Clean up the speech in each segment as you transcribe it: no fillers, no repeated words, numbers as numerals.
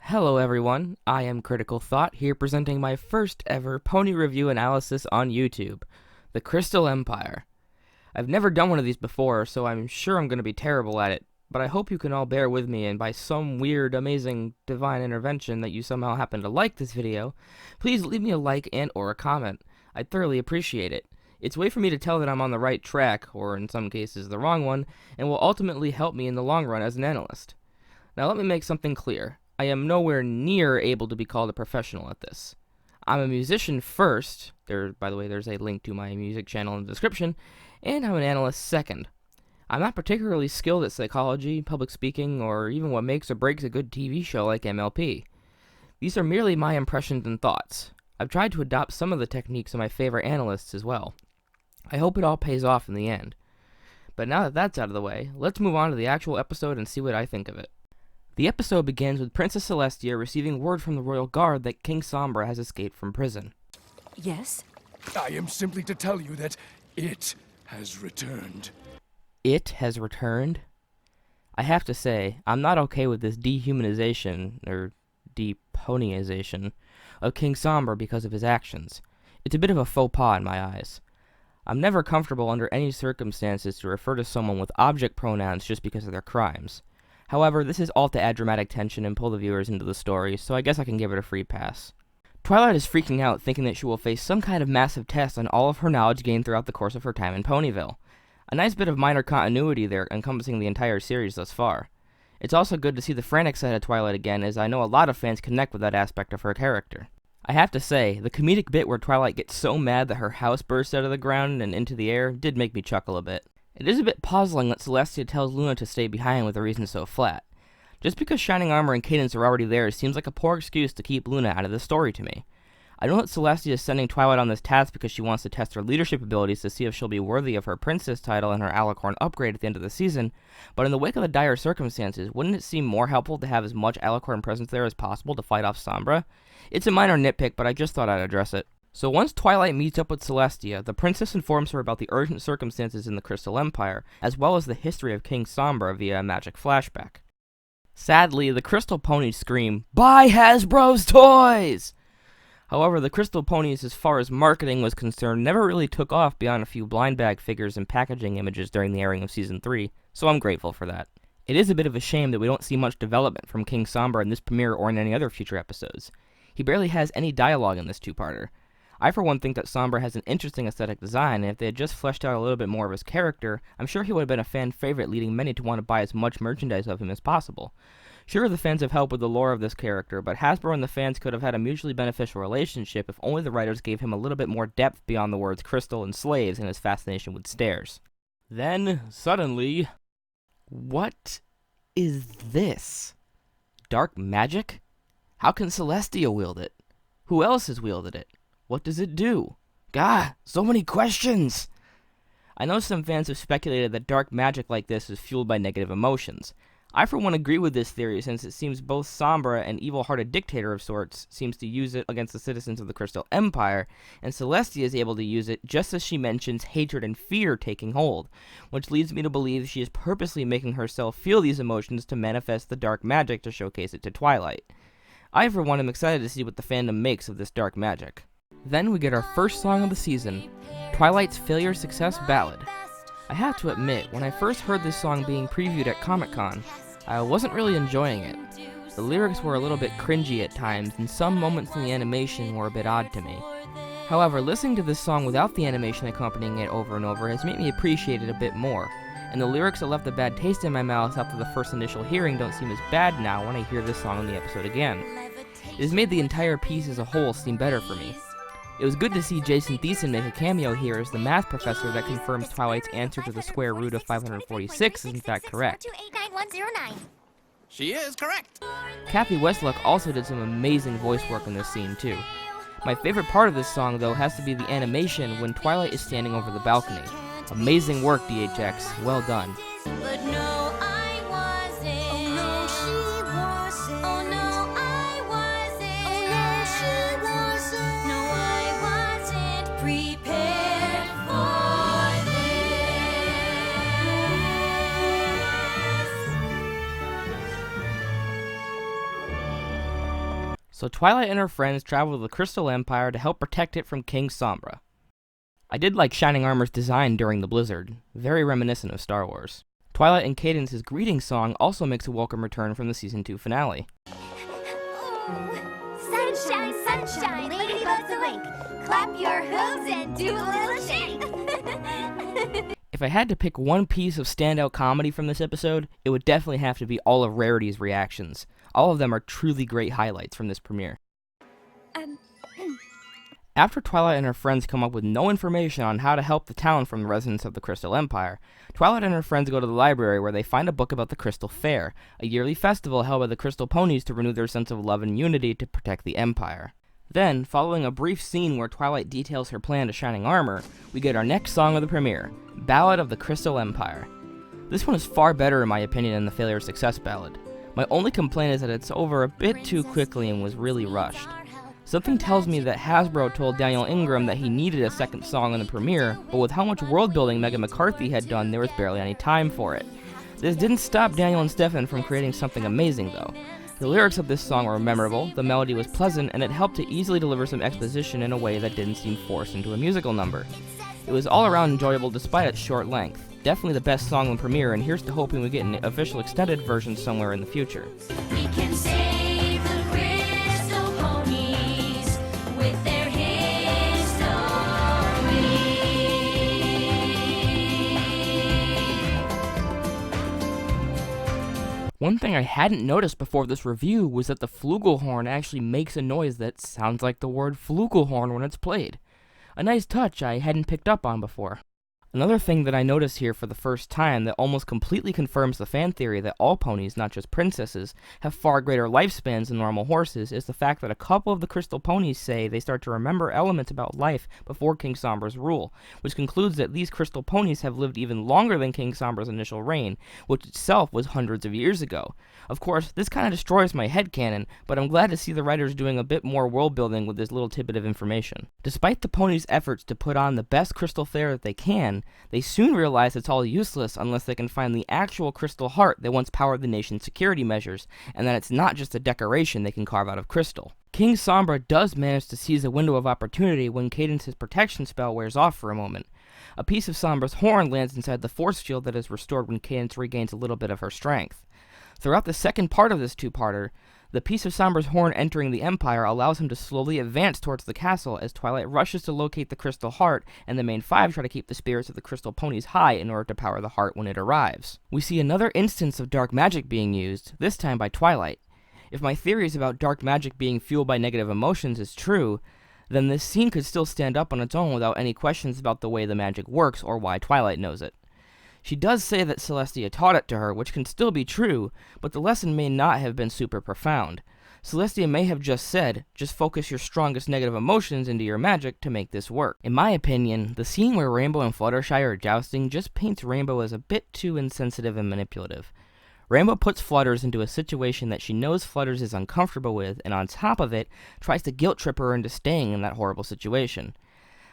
Hello everyone, I am Critical Thought, here presenting my first ever pony review analysis on YouTube, The Crystal Empire. I've never done one of these before, so I'm sure I'm going to be terrible at it, but I hope you can all bear with me, and by some weird, amazing, divine intervention that you somehow happen to like this video, please leave me a like and or a comment. I'd thoroughly appreciate it. It's a way for me to tell that I'm on the right track, or in some cases the wrong one, and will ultimately help me in the long run as an analyst. Now let me make something clear. I am nowhere near able to be called a professional at this. I'm a musician first, by the way, there's a link to my music channel in the description, and I'm an analyst second. I'm not particularly skilled at psychology, public speaking, or even what makes or breaks a good TV show like MLP. These are merely my impressions and thoughts. I've tried to adopt some of the techniques of my favorite analysts as well. I hope it all pays off in the end. But now that that's out of the way, let's move on to the actual episode and see what I think of it. The episode begins with Princess Celestia receiving word from the royal guard that King Sombra has escaped from prison. Yes? I am simply to tell you that it has returned. It has returned? I have to say, I'm not okay with this dehumanization, or deponization, of King Sombra because of his actions. It's a bit of a faux pas in my eyes. I'm never comfortable under any circumstances to refer to someone with object pronouns just because of their crimes. However, this is all to add dramatic tension and pull the viewers into the story, so I guess I can give it a free pass. Twilight is freaking out, thinking that she will face some kind of massive test on all of her knowledge gained throughout the course of her time in Ponyville. A nice bit of minor continuity there, encompassing the entire series thus far. It's also good to see the frantic side of Twilight again, as I know a lot of fans connect with that aspect of her character. I have to say, the comedic bit where Twilight gets so mad that her house bursts out of the ground and into the air did make me chuckle a bit. It is a bit puzzling that Celestia tells Luna to stay behind with a reason so flat. Just because Shining Armor and Cadance are already there seems like a poor excuse to keep Luna out of the story to me. I know that Celestia is sending Twilight on this task because she wants to test her leadership abilities to see if she'll be worthy of her princess title and her alicorn upgrade at the end of the season, but in the wake of the dire circumstances, wouldn't it seem more helpful to have as much alicorn presence there as possible to fight off Sombra? It's a minor nitpick, but I just thought I'd address it. So once Twilight meets up with Celestia, the princess informs her about the urgent circumstances in the Crystal Empire, as well as the history of King Sombra via a magic flashback. Sadly, the Crystal Ponies scream, "Buy Hasbro's toys!" However, the Crystal Ponies, as far as marketing was concerned, never really took off beyond a few blind bag figures and packaging images during the airing of Season 3, so I'm grateful for that. It is a bit of a shame that we don't see much development from King Sombra in this premiere or in any other future episodes. He barely has any dialogue in this two-parter. I for one think that Sombra has an interesting aesthetic design, and if they had just fleshed out a little bit more of his character, I'm sure he would have been a fan favorite, leading many to want to buy as much merchandise of him as possible. Sure, the fans have helped with the lore of this character, but Hasbro and the fans could have had a mutually beneficial relationship if only the writers gave him a little bit more depth beyond the words crystal and slaves and his fascination with stairs. Then, suddenly... What is this? Dark magic? How can Celestia wield it? Who else has wielded it? What does it do? Gah, so many questions! I know some fans have speculated that dark magic like this is fueled by negative emotions. I for one agree with this theory, since it seems both Sombra, an evil-hearted dictator of sorts, seems to use it against the citizens of the Crystal Empire, and Celestia is able to use it just as she mentions hatred and fear taking hold, which leads me to believe she is purposely making herself feel these emotions to manifest the dark magic to showcase it to Twilight. I for one am excited to see what the fandom makes of this dark magic. Then we get our first song of the season, Twilight's Failure Success Ballad. I have to admit, when I first heard this song being previewed at Comic-Con, I wasn't really enjoying it. The lyrics were a little bit cringy at times, and some moments in the animation were a bit odd to me. However, listening to this song without the animation accompanying it over and over has made me appreciate it a bit more, and the lyrics that left a bad taste in my mouth after the first initial hearing don't seem as bad now when I hear this song in the episode again. It has made the entire piece as a whole seem better for me. It was good to see Jason Thiessen make a cameo here as the math professor that confirms Twilight's answer to the square root of 546 is in fact correct. She is correct. Kathy Westluck also did some amazing voice work in this scene too. My favorite part of this song though has to be the animation when Twilight is standing over the balcony. Amazing work, DHX, well done. But no, I wasn't. Oh no, she wasn't. Oh no, I wasn't. Oh no, she wasn't. No, I wasn't prepared for this. 'Cause So Twilight and her friends travel to the Crystal Empire to help protect it from King Sombra. I did like Shining Armor's design during the blizzard, very reminiscent of Star Wars. Twilight and Cadence's greeting song also makes a welcome return from the Season 2 finale. Sunshine, sunshine, ladybugs awake. Clap your hooves and do a little shake. If I had to pick one piece of standout comedy from this episode, it would definitely have to be all of Rarity's reactions. All of them are truly great highlights from this premiere. After Twilight and her friends come up with no information on how to help the town from the residents of the Crystal Empire, Twilight and her friends go to the library where they find a book about the Crystal Fair, a yearly festival held by the Crystal Ponies to renew their sense of love and unity to protect the Empire. Then, following a brief scene where Twilight details her plan to Shining Armor, we get our next song of the premiere, Ballad of the Crystal Empire. This one is far better in my opinion than the Failure Success Ballad. My only complaint is that it's over a bit too quickly and was really rushed. Something tells me that Hasbro told Daniel Ingram that he needed a second song in the premiere, but with how much world building Megan McCarthy had done, there was barely any time for it. This didn't stop Daniel and Stefan from creating something amazing though. The lyrics of this song were memorable, the melody was pleasant, and it helped to easily deliver some exposition in a way that didn't seem forced into a musical number. It was all around enjoyable despite its short length. Definitely the best song in the premiere, and here's to hoping we get an official extended version somewhere in the future. We can save the crystal ponies with their history. One thing I hadn't noticed before this review was that the flugelhorn actually makes a noise that sounds like the word flugelhorn when it's played. A nice touch I hadn't picked up on before. Another thing that I noticed here for the first time that almost completely confirms the fan theory that all ponies, not just princesses, have far greater lifespans than normal horses is the fact that a couple of the crystal ponies say they start to remember elements about life before King Sombra's rule, which concludes that these crystal ponies have lived even longer than King Sombra's initial reign, which itself was hundreds of years ago. Of course, this kind of destroys my headcanon, but I'm glad to see the writers doing a bit more world building with this little tidbit of information. Despite the ponies' efforts to put on the best crystal fair that they can, they soon realize it's all useless unless they can find the actual crystal heart that once powered the nation's security measures, and that it's not just a decoration they can carve out of crystal. King Sombra does manage to seize a window of opportunity when Cadence's protection spell wears off for a moment. A piece of Sombra's horn lands inside the force field that is restored when Cadence regains a little bit of her strength. Throughout the second part of this two-parter, the piece of Sombra's horn entering the Empire allows him to slowly advance towards the castle as Twilight rushes to locate the Crystal Heart, and the main five try to keep the spirits of the Crystal Ponies high in order to power the heart when it arrives. We see another instance of dark magic being used, this time by Twilight. If my theories about dark magic being fueled by negative emotions is true, then this scene could still stand up on its own without any questions about the way the magic works or why Twilight knows it. She does say that Celestia taught it to her, which can still be true, but the lesson may not have been super profound. Celestia may have just said, just focus your strongest negative emotions into your magic to make this work. In my opinion, the scene where Rainbow and Fluttershy are jousting just paints Rainbow as a bit too insensitive and manipulative. Rainbow puts Flutters into a situation that she knows Flutters is uncomfortable with, and on top of it, tries to guilt-trip her into staying in that horrible situation.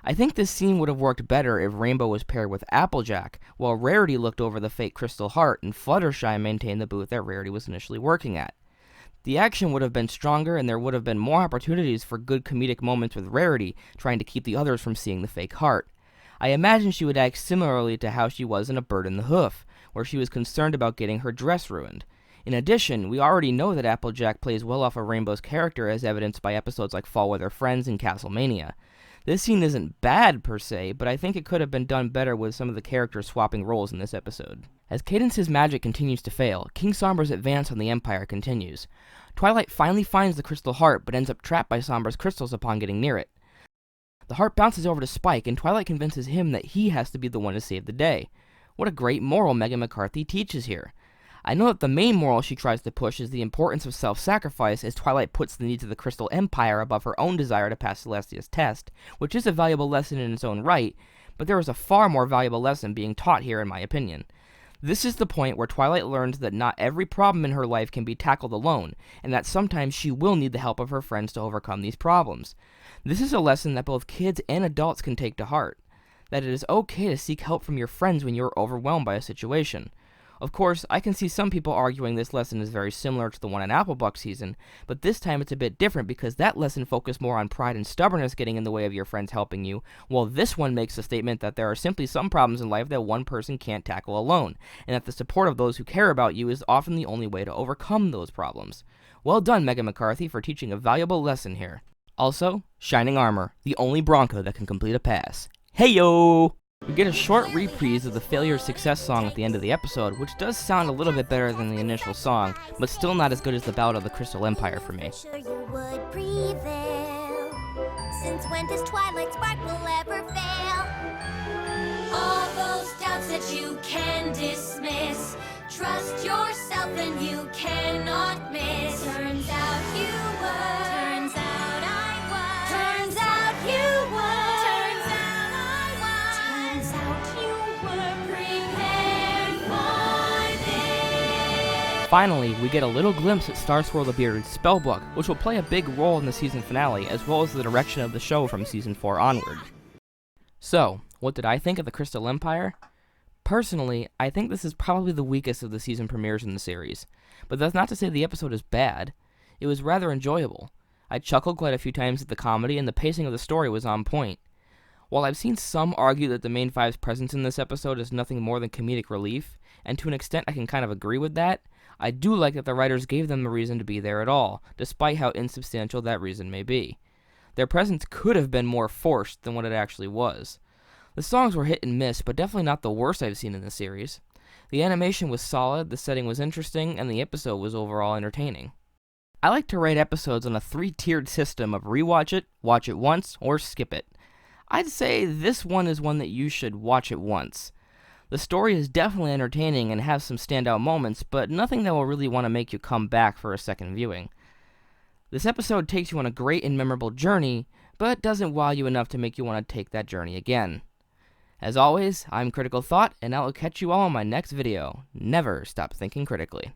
I think this scene would have worked better if Rainbow was paired with Applejack, while Rarity looked over the fake Crystal Heart and Fluttershy maintained the booth that Rarity was initially working at. The action would have been stronger and there would have been more opportunities for good comedic moments with Rarity, trying to keep the others from seeing the fake heart. I imagine she would act similarly to how she was in A Bird in the Hoof, where she was concerned about getting her dress ruined. In addition, we already know that Applejack plays well off of Rainbow's character as evidenced by episodes like Fall Weather Friends and Castlemania. This scene isn't bad per se, but I think it could have been done better with some of the characters swapping roles in this episode. As Cadence's magic continues to fail, King Sombra's advance on the Empire continues. Twilight finally finds the Crystal Heart, but ends up trapped by Sombra's crystals upon getting near it. The heart bounces over to Spike, and Twilight convinces him that he has to be the one to save the day. What a great moral Megan McCarthy teaches here. I know that the main moral she tries to push is the importance of self-sacrifice as Twilight puts the needs of the Crystal Empire above her own desire to pass Celestia's test, which is a valuable lesson in its own right, but there is a far more valuable lesson being taught here in my opinion. This is the point where Twilight learns that not every problem in her life can be tackled alone, and that sometimes she will need the help of her friends to overcome these problems. This is a lesson that both kids and adults can take to heart, that it is okay to seek help from your friends when you are overwhelmed by a situation. Of course, I can see some people arguing this lesson is very similar to the one in Applebuck season, but this time it's a bit different because that lesson focused more on pride and stubbornness getting in the way of your friends helping you, while this one makes the statement that there are simply some problems in life that one person can't tackle alone, and that the support of those who care about you is often the only way to overcome those problems. Well done, Megan McCarthy, for teaching a valuable lesson here. Also, Shining Armor, the only Bronco that can complete a pass. Heyo! We get a short reprise of the Failure Success song at the end of the episode, which does sound a little bit better than the initial song, but still not as good as the Ballad of the Crystal Empire for me. Sure you would prevail. Since when does Twilight Sparkle ever fail? All those doubts that you can dismiss. Trust yourself and you cannot miss. Turns out you were. Turns out I was. Turns out you were. Turns out I was. Turns out you were prepared for this. Finally, we get a little glimpse at Starswirl the Bearded Spellbook, which will play a big role in the season finale, as well as the direction of the show from season 4 onward. So, what did I think of the Crystal Empire? Personally, I think this is probably the weakest of the season premieres in the series, but that's not to say the episode is bad. It was rather enjoyable. I chuckled quite a few times at the comedy, and the pacing of the story was on point. While I've seen some argue that the main five's presence in this episode is nothing more than comedic relief, and to an extent I can kind of agree with that, I do like that the writers gave them a reason to be there at all, despite how insubstantial that reason may be. Their presence could have been more forced than what it actually was. The songs were hit and miss, but definitely not the worst I've seen in the series. The animation was solid, the setting was interesting, and the episode was overall entertaining. I like to rate episodes on a 3-tiered system of rewatch it, watch it once, or skip it. I'd say this one is one that you should watch it once. The story is definitely entertaining and has some standout moments, but nothing that will really want to make you come back for a second viewing. This episode takes you on a great and memorable journey, but doesn't wow you enough to make you want to take that journey again. As always, I'm Critical Thought, and I will catch you all in my next video. Never stop thinking critically.